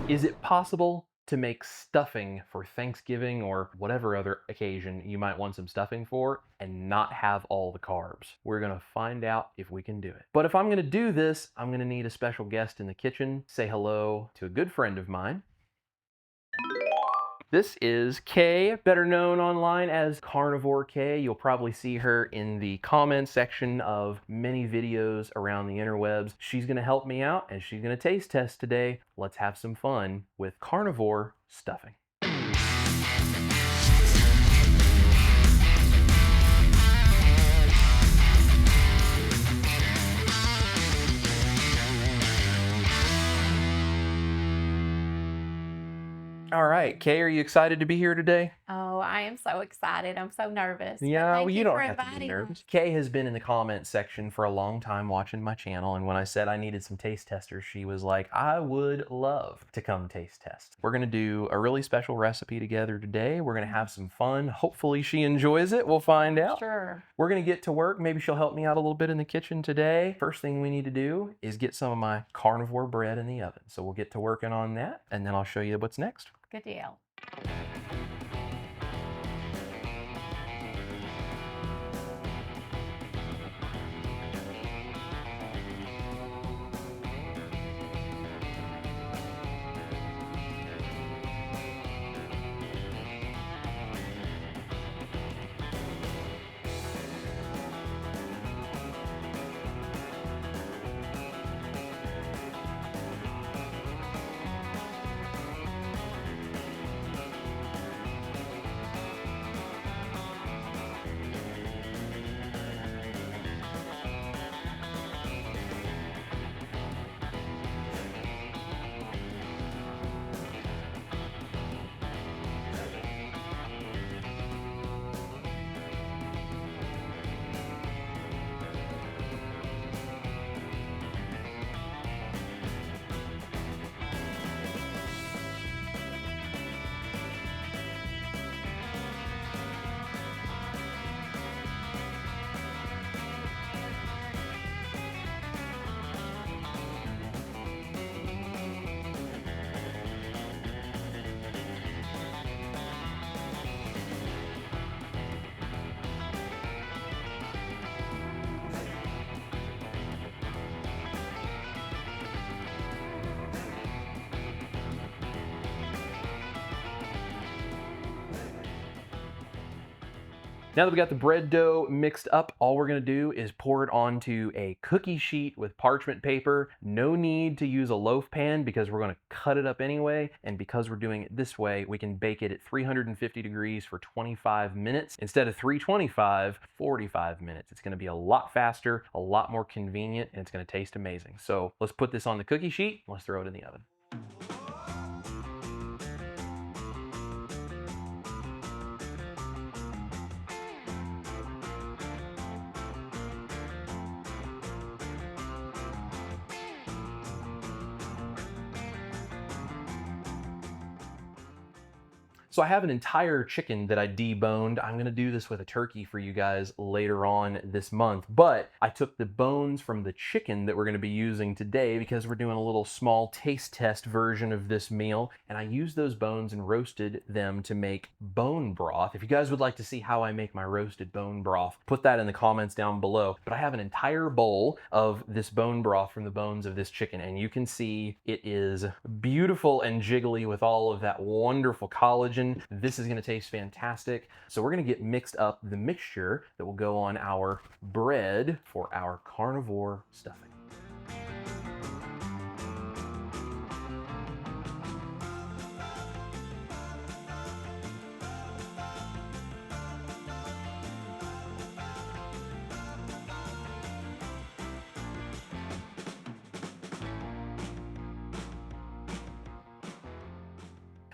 Is it possible to make stuffing for Thanksgiving or whatever other occasion you might want some stuffing for and not have all the carbs? We're gonna find out if we can do it. But if I'm gonna do this, I'm gonna need a special guest in the kitchen. Say hello to a good friend of mine. This is Kay, better known online as Carnivore Kay. You'll probably see her in the comments section of many videos around the interwebs. She's gonna help me out and she's gonna taste test today. Let's have some fun with carnivore stuffing. All right, Kay, are you excited to be here today? Oh, I am so excited. I'm so nervous. But Yeah, well, thank you you don't for have to be inviting nervous. us. Kay has been in the comments section for a long time watching my channel, and when I said I needed some taste testers, she was like, I would love to come taste test. We're gonna do a really special recipe together today. We're gonna have some fun. Hopefully she enjoys it. We'll find out. Sure. We're gonna get to work. Maybe she'll help me out a little bit in the kitchen today. First thing we need to do is get some of my carnivore bread in the oven. So we'll get to working on that, and then I'll show you what's next. Good deal. Now that we got the bread dough mixed up, all we're gonna do is pour it onto a cookie sheet with parchment paper. No need to use a loaf pan because we're gonna cut it up anyway. And because we're doing it this way, we can bake it at 350 degrees for 25 minutes. Instead of 325, 45 minutes. It's gonna be a lot faster, a lot more convenient, and it's gonna taste amazing. So let's put this on the cookie sheet. Let's throw it in the oven. So I have an entire chicken that I deboned. I'm gonna do this with a turkey for you guys later on this month, but I took the bones from the chicken that we're gonna be using today because we're doing a little small taste test version of this meal, and I used those bones and roasted them to make bone broth. If you guys would like to see how I make my roasted bone broth, put that in the comments down below. But I have an entire bowl of this bone broth from the bones of this chicken, and you can see it is beautiful and jiggly with all of that wonderful collagen. This is gonna taste fantastic. So we're gonna get mixed up the mixture that will go on our bread for our carnivore stuffing.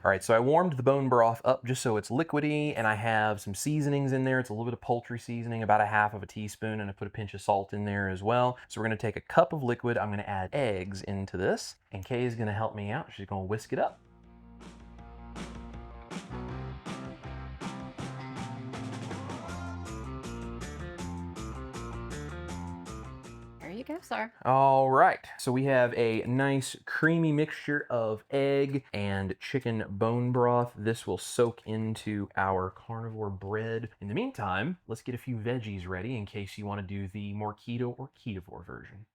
All right, so I warmed the bone broth up just so it's liquidy, and I have some seasonings in there. It's a little bit of poultry seasoning, about a half of a teaspoon, and I put a pinch of salt in there as well. So we're gonna take a cup of liquid. I'm gonna add eggs into this, and Kay is gonna help me out. She's gonna whisk it up. There you go, sir. All right, so we have a nice creamy mixture of egg and chicken bone broth. This will soak into our carnivore bread. In the meantime, let's get a few veggies ready in case you want to do the more keto or ketovore version.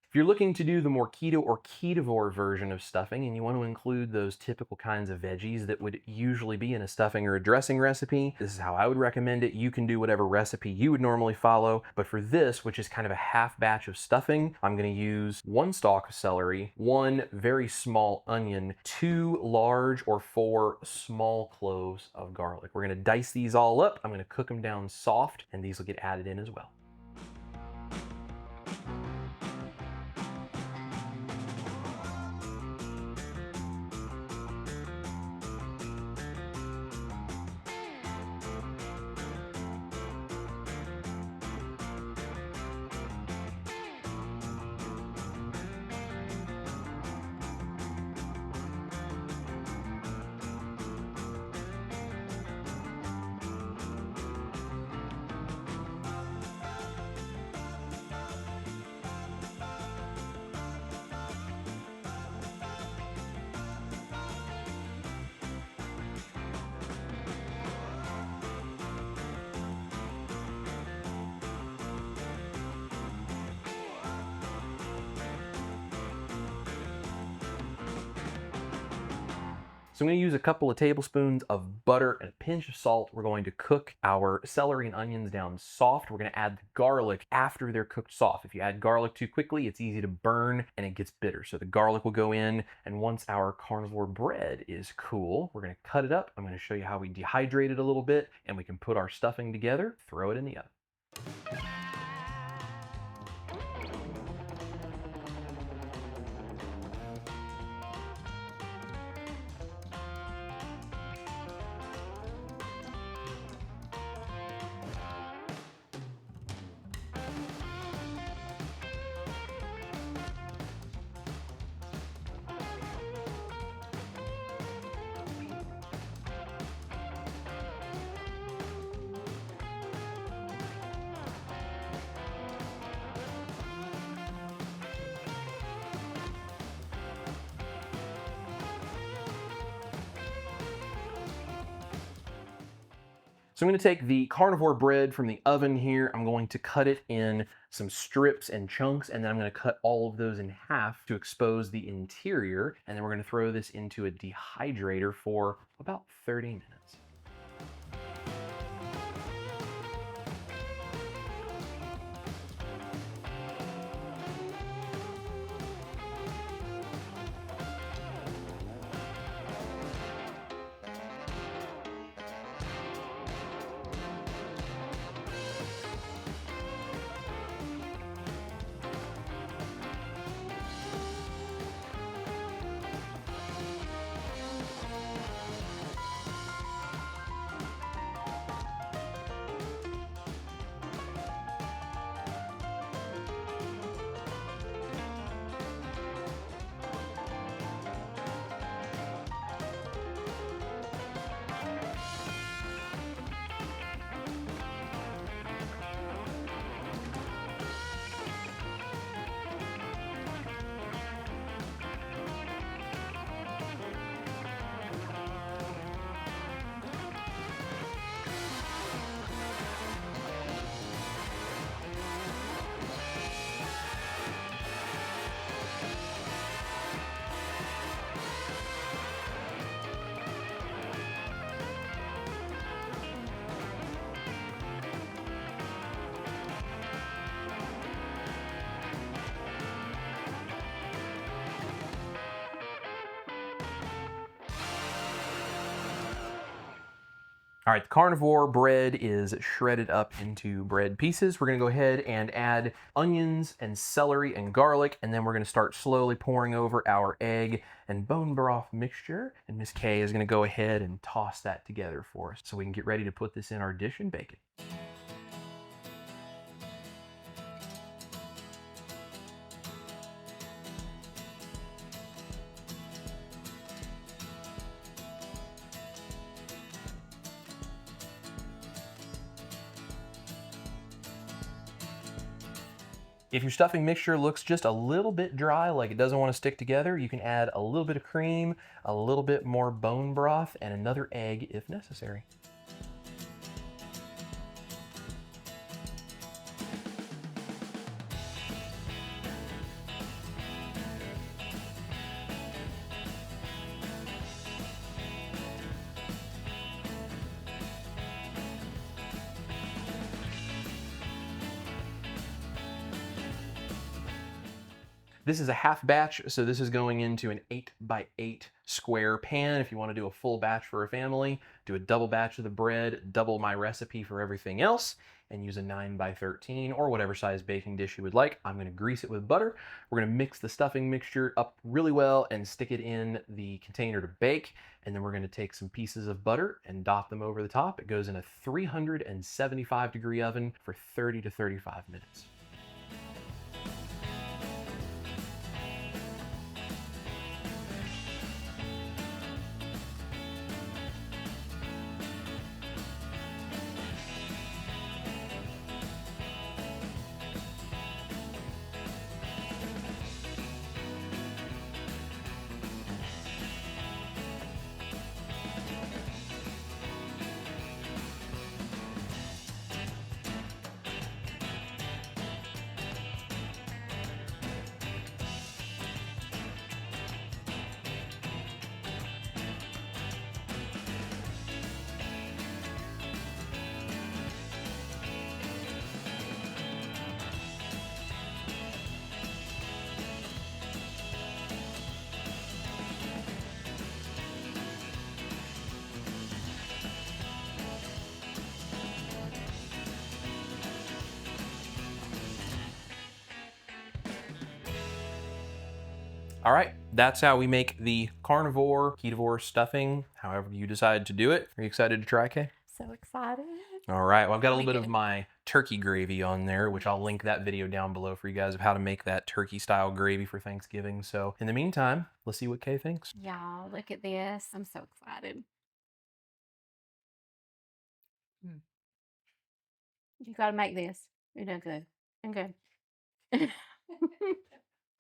If you're looking to do the more keto or ketovore version of stuffing and you want to include those typical kinds of veggies that would usually be in a stuffing or a dressing recipe, this is how I would recommend it. You can do whatever recipe you would normally follow, but for this, which is kind of a half batch of stuffing, I'm going to use 1 stalk of celery, 1 very small onion, 2 large or 4 small cloves of garlic. We're going to dice these all up. I'm going to cook them down soft, and these will get added in as well. So I'm going to use a couple of tablespoons of butter and a pinch of salt. We're going to cook our celery and onions down soft. We're going to add the garlic after they're cooked soft. If you add garlic too quickly, it's easy to burn and it gets bitter. So the garlic will go in, and once our carnivore bread is cool, we're going to cut it up. I'm going to show you how we dehydrate it a little bit, and we can put our stuffing together, throw it in the oven. So I'm going to take the carnivore bread from the oven here. I'm going to cut it in some strips and chunks, and then I'm going to cut all of those in half to expose the interior. And then we're going to throw this into a dehydrator for about 30 minutes. All right, the carnivore bread is shredded up into bread pieces. We're gonna go ahead and add onions and celery and garlic, and then we're gonna start slowly pouring over our egg and bone broth mixture. And Miss Kay is gonna go ahead and toss that together for us so we can get ready to put this in our dish and bake it. If your stuffing mixture looks just a little bit dry, like it doesn't want to stick together, you can add a little bit of cream, a little bit more bone broth, and another egg if necessary. This is a half batch, so this is going into an 8x8 square pan. If you want to do a full batch for a family, do a double batch of the bread, double my recipe for everything else, and use a 9x13 or whatever size baking dish you would like. I'm going to grease it with butter. We're going to mix the stuffing mixture up really well and stick it in the container to bake. And then we're going to take some pieces of butter and dot them over the top. It goes in a 375-degree oven for 30 to 35 minutes. All right, that's how we make the carnivore, ketovore stuffing, however you decide to do it. Are you excited to try, Kay? So excited. All right, well, I've got a little bit of my turkey gravy on there, which I'll link that video down below for you guys of how to make that turkey style gravy for Thanksgiving. So in the meantime, let's see what Kay thinks. Y'all, look at this. I'm so excited. You got to make this. You're doing good. Okay.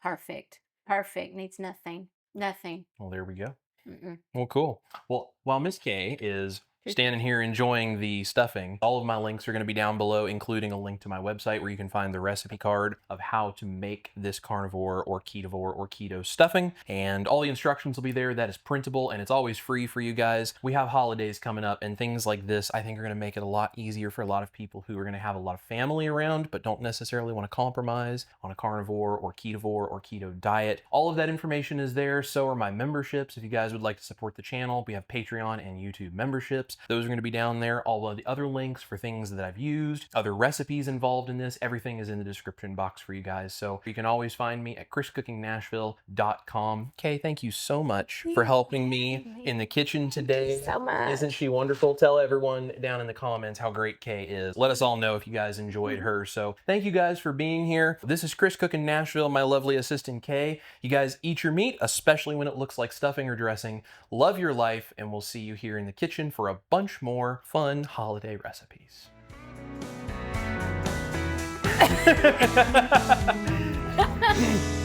Perfect. Perfect. Needs nothing. Nothing. Well, there we go. Mm-mm. Well, cool. Well, while Miss Kay is standing here enjoying the stuffing, all of my links are going to be down below, including a link to my website where you can find the recipe card of how to make this carnivore or ketovore or keto stuffing. And all the instructions will be there. That is printable and it's always free for you guys. We have holidays coming up and things like this, I think, are going to make it a lot easier for a lot of people who are going to have a lot of family around but don't necessarily want to compromise on a carnivore or ketovore or keto diet. All of that information is there. So are my memberships. If you guys would like to support the channel, we have Patreon and YouTube memberships. Those are going to be down there. All of the other links for things that I've used, other recipes involved in this, everything is in the description box for you guys. So you can always find me at chriscookingnashville.com. Kay, thank you so much for helping me in the kitchen today. Thank you so much. Isn't she wonderful? Tell everyone down in the comments how great Kay is. Let us all know if you guys enjoyed her. So thank you guys for being here. This is Chris Cooking Nashville, my lovely assistant Kay. You guys eat your meat, especially when it looks like stuffing or dressing. Love your life, and we'll see you here in the kitchen for a bunch more fun holiday recipes.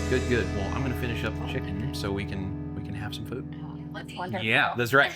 Good. Well, I'm gonna finish up the chicken so we can have some food. Oh, that's wonderful. Yeah, that's right.